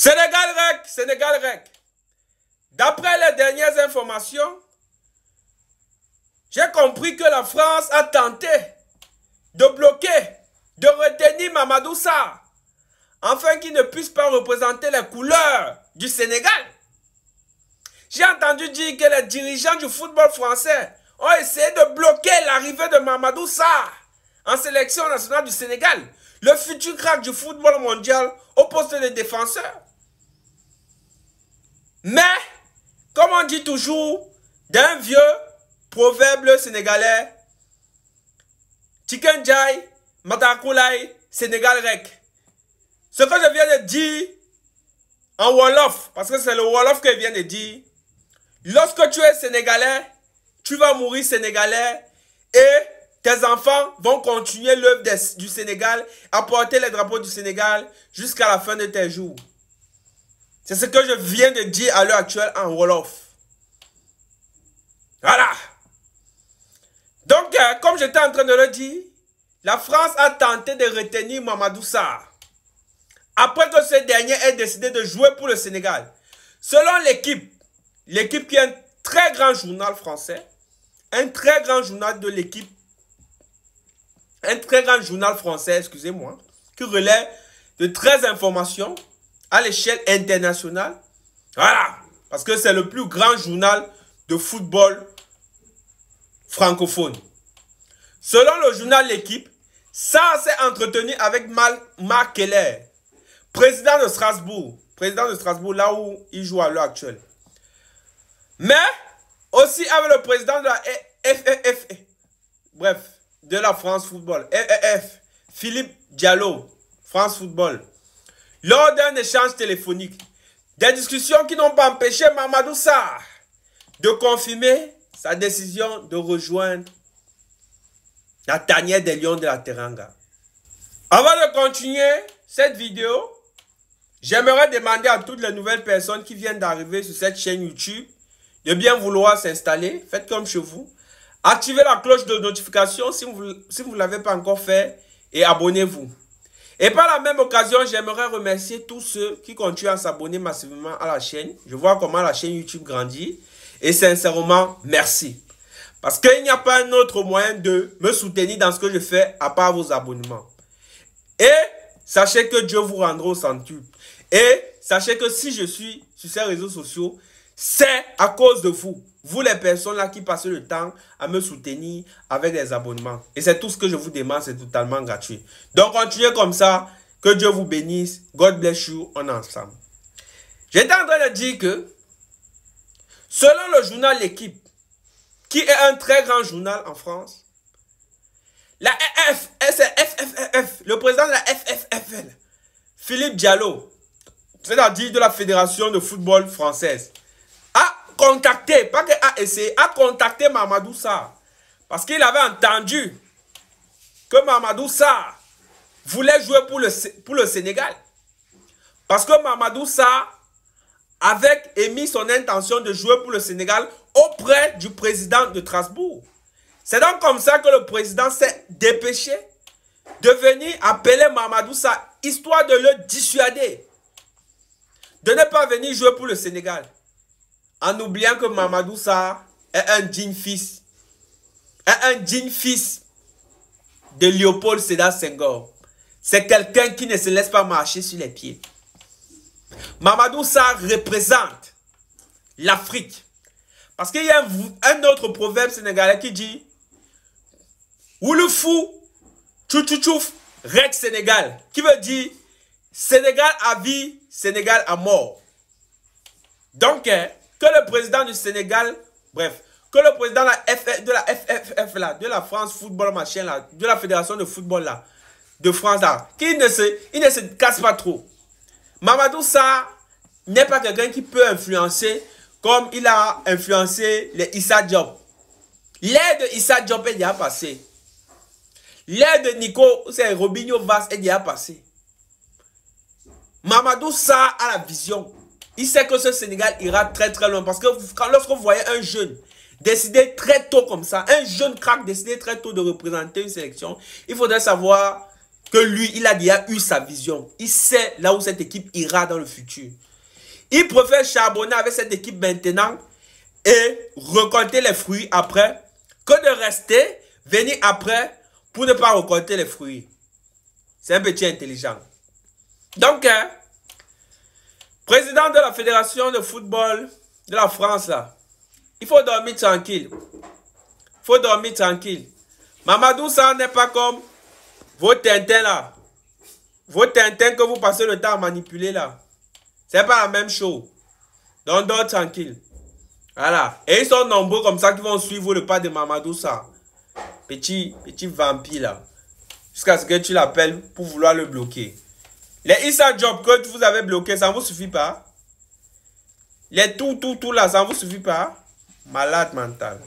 Sénégal REC, Sénégal REC. D'après les dernières informations, j'ai compris que la France a tenté de bloquer, de retenir Mamadou Sarr, afin qu'il ne puisse pas représenter les couleurs du Sénégal. J'ai entendu dire que les dirigeants du football français ont essayé de bloquer l'arrivée de Mamadou Sarr en sélection nationale du Sénégal, le futur crack du football mondial au poste de défenseur. Mais, comme on dit toujours, d'un vieux proverbe sénégalais, Chicken Jai, Matakoulai, Sénégal REC. Ce que je viens de dire en Wolof, parce que c'est le Wolof que je viens de dire, lorsque tu es sénégalais, tu vas mourir sénégalais et tes enfants vont continuer l'œuvre du Sénégal, à porter les drapeaux du Sénégal jusqu'à la fin de tes jours. C'est ce que je viens de dire à l'heure actuelle en Wolof. Voilà. Donc, comme j'étais en train de le dire, la France a tenté de retenir Mamadou Sarr. Après que ce dernier ait décidé de jouer pour le Sénégal. Selon l'équipe qui est un très grand journal français, un très grand journal de l'équipe, un très grand journal français, excusez-moi, qui relaie de 13 informations à l'échelle internationale. Voilà, parce que c'est le plus grand journal de football francophone. Selon le journal L'équipe, ça s'est entretenu avec Marc Keller, président de Strasbourg, là où il joue à l'heure actuelle. Mais aussi avec le président de la FFF, bref, de la France Football, FFF, Philippe Diallo, France Football, lors d'un échange téléphonique. Des discussions qui n'ont pas empêché Mamadou Sarr de confirmer sa décision de rejoindre la tanière des Lions de la Teranga. Avant de continuer cette vidéo, j'aimerais demander à toutes les nouvelles personnes qui viennent d'arriver sur cette chaîne YouTube de bien vouloir s'installer. Faites comme chez vous. Activez la cloche de notification si vous ne l'avez pas encore fait et abonnez-vous. Et par la même occasion, j'aimerais remercier tous ceux qui continuent à s'abonner massivement à la chaîne. Je vois comment la chaîne YouTube grandit. Et sincèrement, merci. Parce qu'il n'y a pas un autre moyen de me soutenir dans ce que je fais à part vos abonnements. Et sachez que Dieu vous rendra au centuple. Et sachez que si je suis sur ces réseaux sociaux, c'est à cause de vous. Vous les personnes là qui passez le temps à me soutenir avec des abonnements. Et c'est tout ce que je vous demande, c'est totalement gratuit. Donc continuez comme ça, que Dieu vous bénisse. God bless you, on est ensemble. J'étais en train de dire que, selon le journal L'équipe, qui est un très grand journal en France, la FFF, le président de la FFFL, Philippe Diallo, c'est-à-dire de la Fédération de football française, a contacté, pas que a essayé, a contacté Mamadou Sarr. Parce qu'il avait entendu que Mamadou Sarr voulait jouer pour le Sénégal. Parce que Mamadou Sarr avait émis son intention de jouer pour le Sénégal auprès du président de Strasbourg. C'est donc comme ça que le président s'est dépêché de venir appeler Mamadou Sarr, histoire de le dissuader de ne pas venir jouer pour le Sénégal. En oubliant que Mamadou Sarr est un digne fils. Un digne fils de Léopold Sédar Senghor. C'est quelqu'un qui ne se laisse pas marcher sur les pieds. Mamadou Sarr représente l'Afrique. Parce qu'il y a un autre proverbe sénégalais qui dit Ouloufou, tchoutchouchouf, rek Sénégal. Qui veut dire Sénégal à vie, Sénégal à mort. Donc, que le président du Sénégal, bref, que le président de la FFF là, de la France Football machin là, de la Fédération de football là, de France là, qu'il ne se casse pas trop. Mamadou Sarr n'est pas quelqu'un qui peut influencer comme il a influencé les Issa Diop. L'air de Issa Diop est déjà passé. L'air de Nico, c'est Robinho Vaz est déjà passé. Mamadou Sarr a la vision. Il sait que ce Sénégal ira très très loin. Parce que lorsque vous voyez un jeune décider très tôt comme ça, un jeune crack décider très tôt de représenter une sélection, il faudrait savoir que lui, il a déjà eu sa vision. Il sait là où cette équipe ira dans le futur. Il préfère charbonner avec cette équipe maintenant et récolter les fruits après que de rester, venir après pour ne pas récolter les fruits. C'est un petit intelligent. Donc, président de la Fédération de football de la France, là, il faut dormir tranquille. Il faut dormir tranquille. Mamadou Sarr n'est pas comme vos Tintins là. Vos Tintins que vous passez le temps à manipuler là. C'est pas la même chose. Donc, dors tranquille. Voilà. Et ils sont nombreux comme ça qui vont suivre le pas de Mamadou Sarr. Petit vampire là. Jusqu'à ce que tu l'appelles pour vouloir le bloquer. Les Issa Diop que vous avez bloqués, ça ne vous suffit pas. Les tout là, ça ne vous suffit pas. Malade mental.